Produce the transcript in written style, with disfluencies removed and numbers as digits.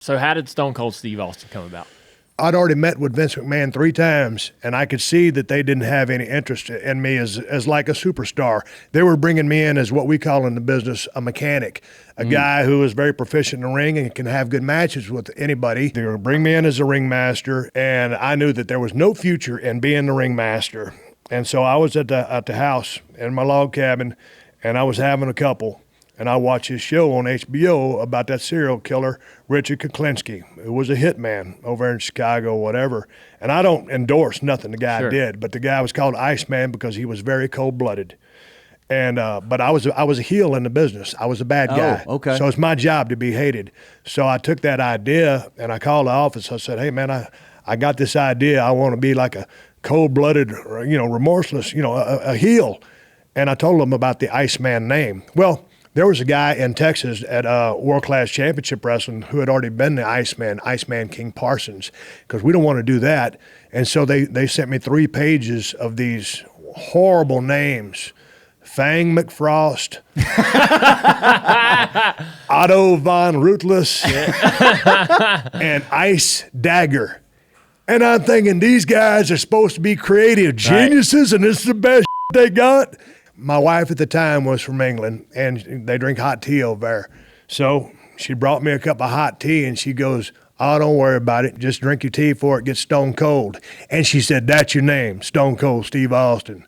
So how did Stone Cold Steve Austin come about? I'd already met with Vince McMahon 3 times, and I could see that they didn't have any interest in me as like a superstar. They were bringing me in as what we call in the business a mechanic, a guy who is very proficient in the ring and can have good matches with anybody. They were bring me in as a ringmaster, and I knew that there was no future in being the ringmaster. And so I was at the house in my log cabin, and I was having a couple. And I watched his show on HBO about that serial killer, Richard Kuklinski, who was a hitman over in Chicago, whatever. And I don't endorse nothing the guy did, but the guy was called Iceman because he was very cold-blooded. And but I was a heel in the business. I was a bad guy. Oh, okay. So it's my job to be hated. So I took that idea and I called the office. I said, hey, man, I got this idea. I want to be like a cold-blooded, remorseless, a heel. And I told them about the Iceman name. Well, there was a guy in Texas at World Class Championship Wrestling who had already been the Iceman King Parsons, because we don't want to do that. And so they sent me 3 pages of these horrible names: Fang McFrost, Otto von Ruthless, and Ice Dagger. And I'm thinking, these guys are supposed to be creative geniuses, and this is the best they got. My wife at the time was from England, and they drink hot tea over there. So she brought me a cup of hot tea, and she goes, oh, don't worry about it. Just drink your tea before it gets stone cold. And she said, that's your name, Stone Cold Steve Austin.